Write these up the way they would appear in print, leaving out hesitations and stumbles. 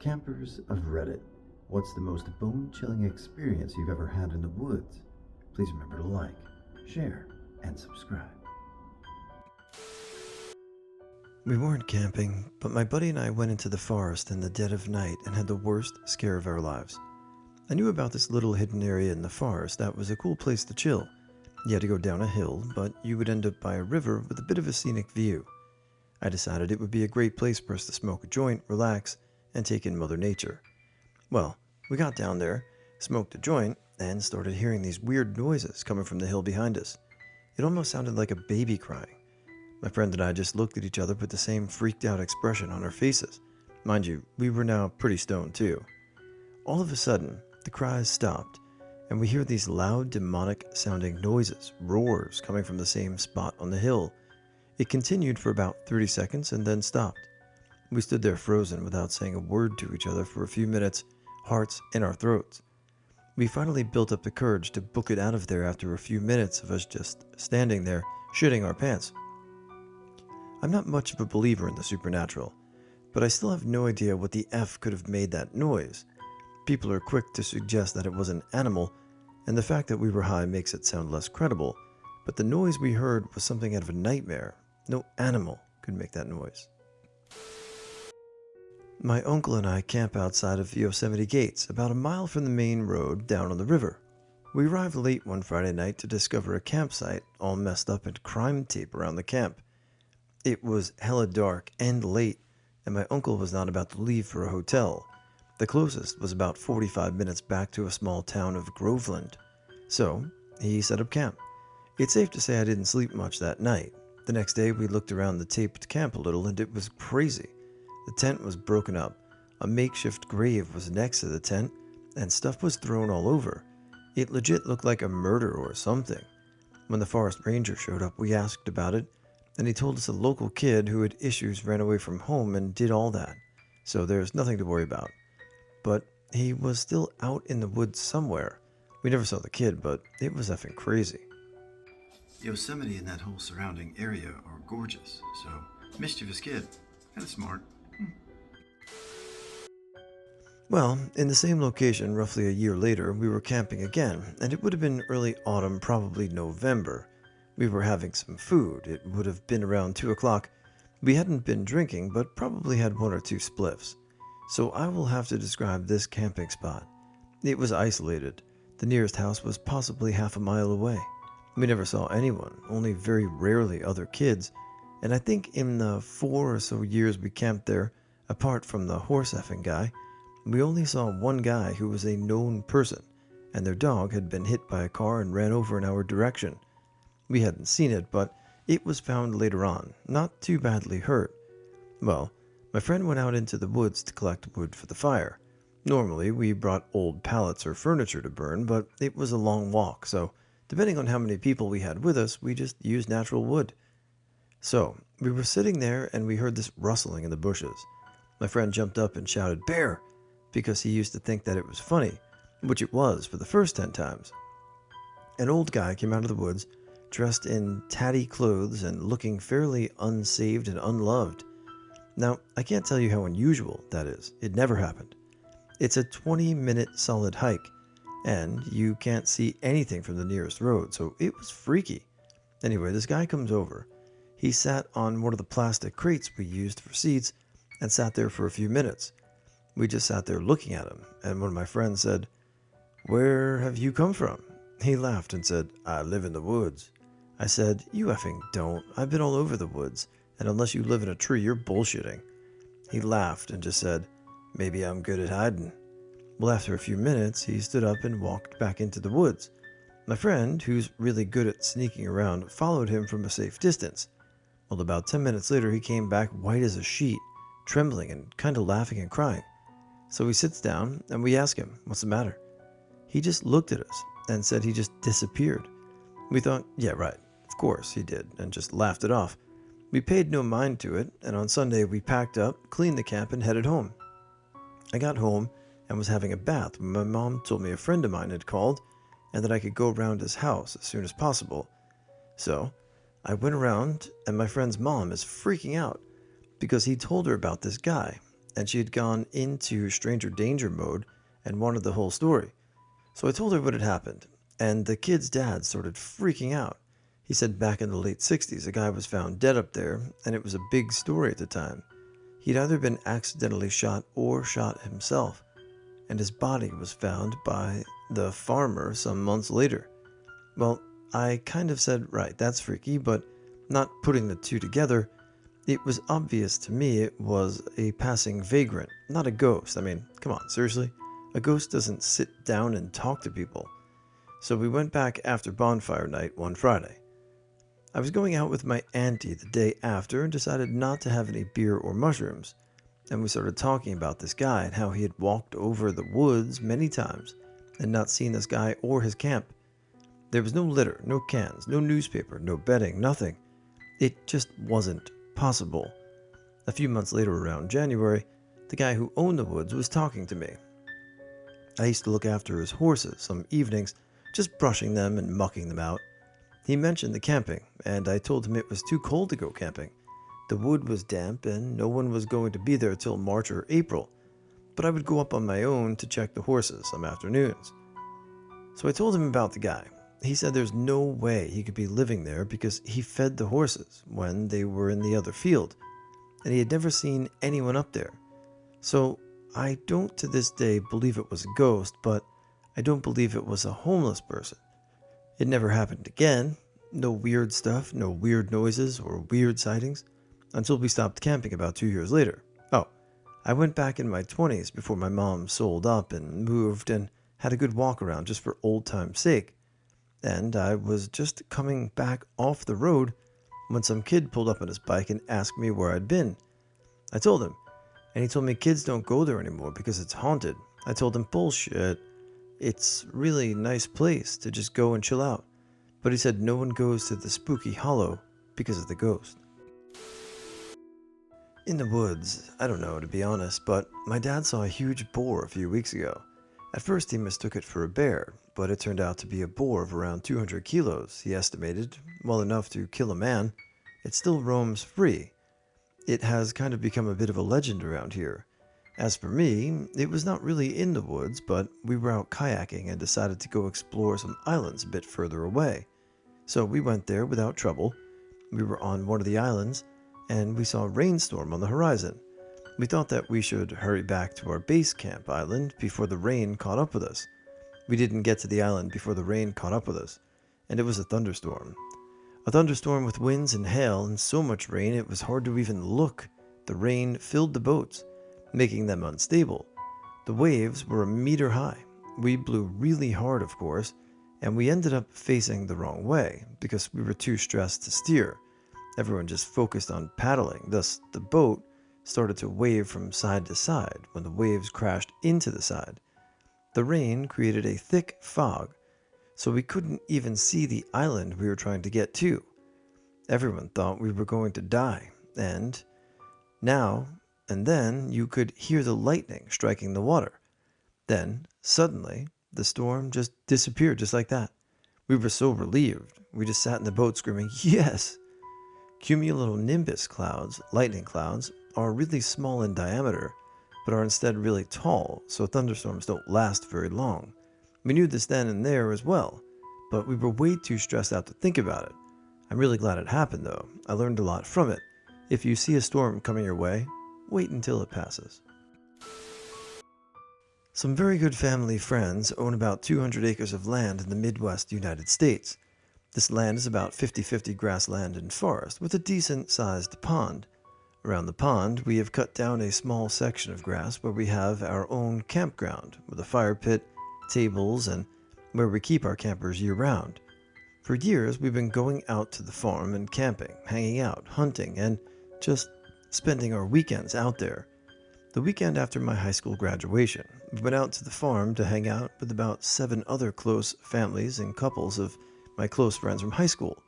Campers of Reddit, what's the most bone-chilling experience you've ever had in the woods? Please remember to like, share, and subscribe. We weren't camping, but my buddy and I went into the forest in the dead of night and had the worst scare of our lives. I knew about this little hidden area in the forest that was a cool place to chill. You had to go down a hill, but you would end up by a river with a bit of a scenic view. I decided it would be a great place for us to smoke a joint, relax, and take in Mother Nature. Well, we got down there, smoked a joint, and started hearing these weird noises coming from the hill behind us. It almost sounded like a baby crying. My friend and I just looked at each other with the same freaked out expression on our faces. Mind you, we were now pretty stoned too. All of a sudden, the cries stopped, and we hear these loud demonic sounding noises, roars coming from the same spot on the hill. It continued for about 30 seconds and then stopped. We stood there frozen without saying a word to each other for a few minutes, hearts in our throats. We finally built up the courage to book it out of there after a few minutes of us just standing there, shitting our pants. I'm not much of a believer in the supernatural, but I still have no idea what the F could have made that noise. People are quick to suggest that it was an animal, and the fact that we were high makes it sound less credible, but the noise we heard was something out of a nightmare. No animal could make that noise. My uncle and I camp outside of Yosemite Gates, about a mile from the main road down on the river. We arrived late one Friday night to discover a campsite all messed up and crime tape around the camp. It was hella dark and late, and my uncle was not about to leave for a hotel. The closest was about 45 minutes back to a small town of Groveland. So, he set up camp. It's safe to say I didn't sleep much that night. The next day we looked around the taped camp a little and it was crazy. The tent was broken up. A makeshift grave was next to the tent, and stuff was thrown all over. It legit looked like a murder or something. When the forest ranger showed up, we asked about it, and he told us a local kid who had issues ran away from home and did all that. So there's nothing to worry about. But he was still out in the woods somewhere. We never saw the kid, but it was effing crazy. Yosemite and that whole surrounding area are gorgeous, so mischievous kid. Kinda smart. Well, in the same location, roughly a year later, we were camping again, and it would have been early autumn, probably November. We were having some food. It would have been around 2 o'clock. We hadn't been drinking, but probably had one or two spliffs. So I will have to describe this camping spot. It was isolated. The nearest house was possibly half a mile away. We never saw anyone, only very rarely other kids, and I think in the 4 or so years we camped there, apart from the horse effing guy, we only saw one guy who was a known person, and their dog had been hit by a car and ran over in our direction. We hadn't seen it, but it was found later on, not too badly hurt. Well, my friend went out into the woods to collect wood for the fire. Normally, we brought old pallets or furniture to burn, but it was a long walk, so depending on how many people we had with us, we just used natural wood. So, we were sitting there and we heard this rustling in the bushes. My friend jumped up and shouted, "Bear!" because he used to think that it was funny, which it was for the first 10 times. An old guy came out of the woods, dressed in tatty clothes and looking fairly unsaved and unloved. Now, I can't tell you how unusual that is. It never happened. It's a 20-minute solid hike, and you can't see anything from the nearest road, so it was freaky. Anyway, this guy comes over. He sat on one of the plastic crates we used for seats and sat there for a few minutes. We just sat there looking at him, and one of my friends said, "Where have you come from?" He laughed and said, "I live in the woods." I said, "You effing don't. I've been all over the woods, and unless you live in a tree, you're bullshitting." He laughed and just said, "Maybe I'm good at hiding." Well, after a few minutes, he stood up and walked back into the woods. My friend, who's really good at sneaking around, followed him from a safe distance. Well, about 10 minutes later, he came back white as a sheet, trembling and kind of laughing and crying. So he sits down, and we ask him, "What's the matter?" He just looked at us and said he just disappeared. We thought, yeah, right, of course he did, and just laughed it off. We paid no mind to it, and on Sunday we packed up, cleaned the camp, and headed home. I got home and was having a bath when my mom told me a friend of mine had called and that I could go around his house as soon as possible. So I went around, and my friend's mom is freaking out because he told her about this guy. and she had gone into stranger danger mode and wanted the whole story. So I told her what had happened, and the kid's dad started freaking out. He said back in the late 60s, a guy was found dead up there, and it was a big story at the time. He'd either been accidentally shot or shot himself, and his body was found by the farmer some months later. Well, I kind of said, right, that's freaky, but not putting the two together, it was obvious to me it was a passing vagrant, not a ghost. I mean, come on, seriously? A ghost doesn't sit down and talk to people. So we went back after bonfire night one Friday. I was going out with my auntie the day after and decided not to have any beer or mushrooms. And we started talking about this guy and how he had walked over the woods many times and not seen this guy or his camp. There was no litter, no cans, no newspaper, no bedding, nothing. It just wasn't possible. A few months later, around January, the guy who owned the woods was talking to me. I used to look after his horses some evenings, just brushing them and mucking them out. He mentioned the camping, and I told him it was too cold to go camping. The wood was damp, and no one was going to be there till March or April, but I would go up on my own to check the horses some afternoons. So I told him about the guy. He said there's no way he could be living there because he fed the horses when they were in the other field, and he had never seen anyone up there. So I don't to this day believe it was a ghost, but I don't believe it was a homeless person. It never happened again. No weird stuff, no weird noises or weird sightings, until we stopped camping about 2 years later. Oh, I went back in my 20s before my mom sold up and moved and had a good walk around just for old time's sake. And I was just coming back off the road when some kid pulled up on his bike and asked me where I'd been. I told him, and he told me kids don't go there anymore because it's haunted. I told him, bullshit. It's really a nice place to just go and chill out. But he said no one goes to the spooky hollow because of the ghost. In the woods, I don't know to be honest, but my dad saw a huge boar a few weeks ago. At first he mistook it for a bear, but it turned out to be a boar of around 200 kilos, he estimated, well enough to kill a man. It still roams free. It has kind of become a bit of a legend around here. As for me, it was not really in the woods, but we were out kayaking and decided to go explore some islands a bit further away. So we went there without trouble. We were on one of the islands, and we saw a rainstorm on the horizon. We thought that we should hurry back to our base camp island before the rain caught up with us. We didn't get to the island before the rain caught up with us, and it was a thunderstorm. A thunderstorm with winds and hail and so much rain it was hard to even look. The rain filled the boats, making them unstable. The waves were a meter high. We blew really hard, of course, and we ended up facing the wrong way because we were too stressed to steer. Everyone just focused on paddling, thus the boat started to wave from side to side when the waves crashed into the side. The rain created a thick fog, so we couldn't even see the island we were trying to get to. Everyone thought we were going to die, and now and then you could hear the lightning striking the water. Then, suddenly, the storm just disappeared just like that. We were so relieved, we just sat in the boat screaming, yes! Cumulonimbus clouds, lightning clouds, are really small in diameter, but are instead really tall, so thunderstorms don't last very long. We knew this then and there as well, but we were way too stressed out to think about it. I'm really glad it happened though. I learned a lot from it. If you see a storm coming your way, wait until it passes. Some very good family friends own about 200 acres of land in the Midwest United States. This land is about 50-50 grassland and forest, with a decent-sized pond. Around the pond, we have cut down a small section of grass where we have our own campground, with a fire pit, tables, and where we keep our campers year-round. For years, we've been going out to the farm and camping, hanging out, hunting, and just spending our weekends out there. The weekend after my high school graduation, we went out to the farm to hang out with about 7 other close families and couples of my close friends from high school.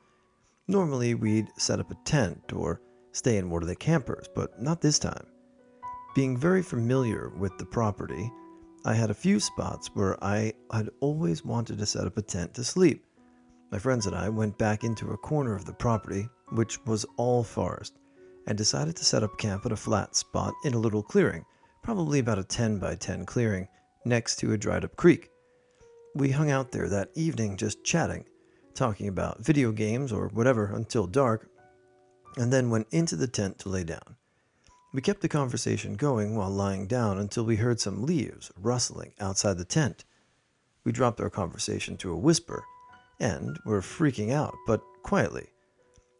Normally, we'd set up a tent or stay in one of the campers, but not this time. Being very familiar with the property, I had a few spots where I had always wanted to set up a tent to sleep. My friends and I went back into a corner of the property, which was all forest, and decided to set up camp at a flat spot in a little clearing, probably about a 10 by 10 clearing next to a dried up creek. We hung out there that evening just chatting, talking about video games or whatever until dark, and then went into the tent to lay down. We kept the conversation going while lying down until we heard some leaves rustling outside the tent. We dropped our conversation to a whisper and were freaking out, but quietly.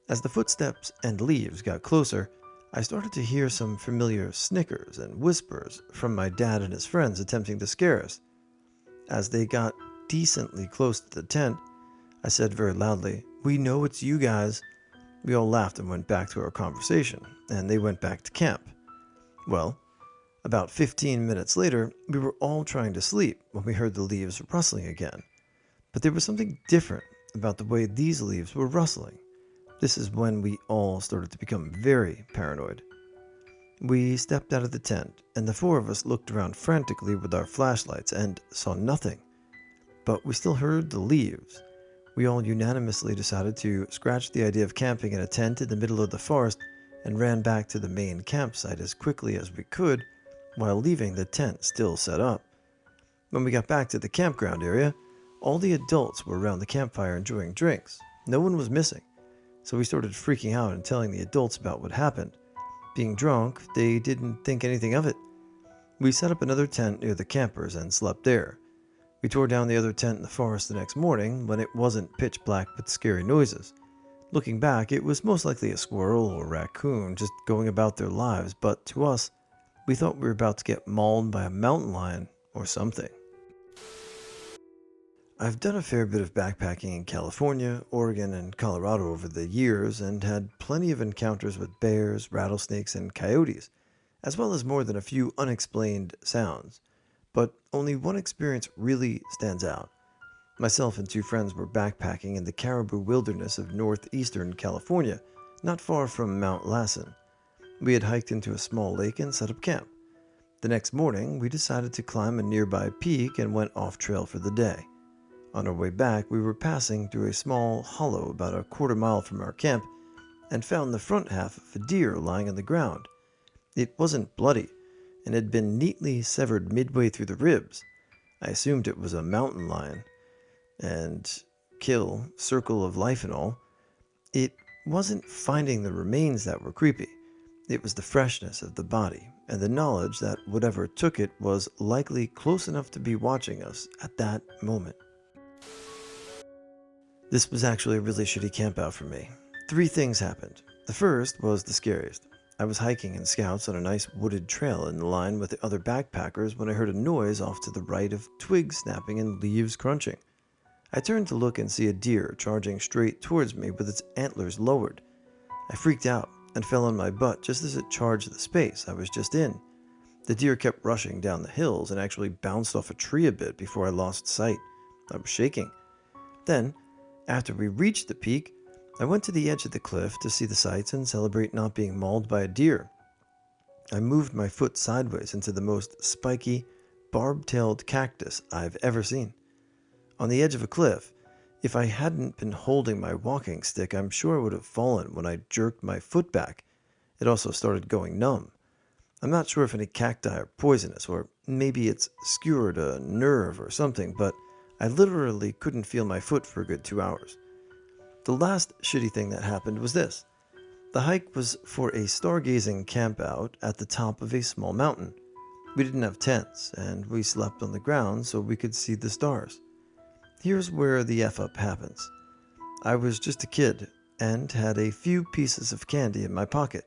As the footsteps and leaves got closer, I started to hear some familiar snickers and whispers from my dad and his friends attempting to scare us. As they got decently close to the tent, I said very loudly, "We know it's you guys." We all laughed and went back to our conversation, and they went back to camp. Well, about 15 minutes later, we were all trying to sleep when we heard the leaves rustling again. But there was something different about the way these leaves were rustling. This is when we all started to become very paranoid. We stepped out of the tent, and the four of us looked around frantically with our flashlights and saw nothing. But we still heard the leaves. We all unanimously decided to scratch the idea of camping in a tent in the middle of the forest and ran back to the main campsite as quickly as we could while leaving the tent still set up. When we got back to the campground area, all the adults were around the campfire enjoying drinks. No one was missing. So we started freaking out and telling the adults about what happened. Being drunk, they didn't think anything of it. We set up another tent near the campers and slept there. We tore down the other tent in the forest the next morning when it wasn't pitch black with scary noises. Looking back, it was most likely a squirrel or raccoon just going about their lives, but to us, we thought we were about to get mauled by a mountain lion or something. I've done a fair bit of backpacking in California, Oregon, and Colorado over the years and had plenty of encounters with bears, rattlesnakes, and coyotes, as well as more than a few unexplained sounds. But only one experience really stands out. Myself and two friends were backpacking in the Caribou Wilderness of northeastern California, not far from Mount Lassen. We had hiked into a small lake and set up camp. The next morning, we decided to climb a nearby peak and went off trail for the day. On our way back, we were passing through a small hollow about a quarter-mile from our camp and found the front half of a deer lying on the ground. It wasn't bloody and had been neatly severed midway through the ribs. I assumed it was a mountain lion and kill, circle of life and all. It wasn't finding the remains that were creepy. It was the freshness of the body and the knowledge that whatever took it was likely close enough to be watching us at that moment. This was actually a really shitty campout for me. 3 things happened. The first was the scariest. I was hiking in Scouts on a nice wooded trail in line with the other backpackers when I heard a noise off to the right of twigs snapping and leaves crunching. I turned to look and see a deer charging straight towards me with its antlers lowered. I freaked out and fell on my butt just as it charged the space I was just in. The deer kept rushing down the hills and actually bounced off a tree a bit before I lost sight. I was shaking. Then, after we reached the peak, I went to the edge of the cliff to see the sights and celebrate not being mauled by a deer. I moved my foot sideways into the most spiky, barb-tailed cactus I've ever seen. On the edge of a cliff, if I hadn't been holding my walking stick, I'm sure I would have fallen when I jerked my foot back. It also started going numb. I'm not sure if any cacti are poisonous, or maybe it's skewered a nerve or something, but I literally couldn't feel my foot for a good 2 hours. The last shitty thing that happened was this. The hike was for a stargazing campout at the top of a small mountain. We didn't have tents, and we slept on the ground so we could see the stars. Here's where the F-up happens. I was just a kid and had a few pieces of candy in my pocket.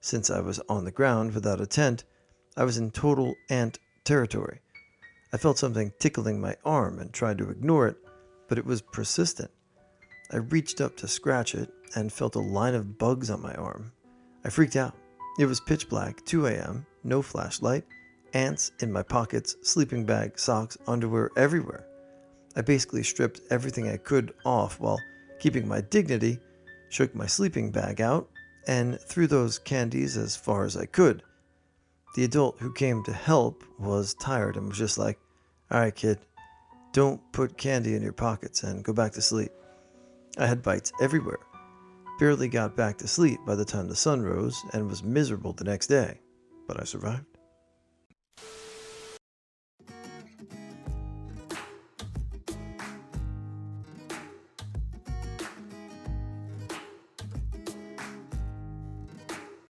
Since I was on the ground without a tent, I was in total ant territory. I felt something tickling my arm and tried to ignore it, but it was persistent. I reached up to scratch it and felt a line of bugs on my arm. I freaked out. It was pitch black, 2 a.m., no flashlight, ants in my pockets, sleeping bag, socks, underwear, everywhere. I basically stripped everything I could off while keeping my dignity, shook my sleeping bag out, and threw those candies as far as I could. The adult who came to help was tired and was just like, "All right, kid, don't put candy in your pockets and go back to sleep." I had bites everywhere, barely got back to sleep by the time the sun rose, and was miserable the next day, but I survived.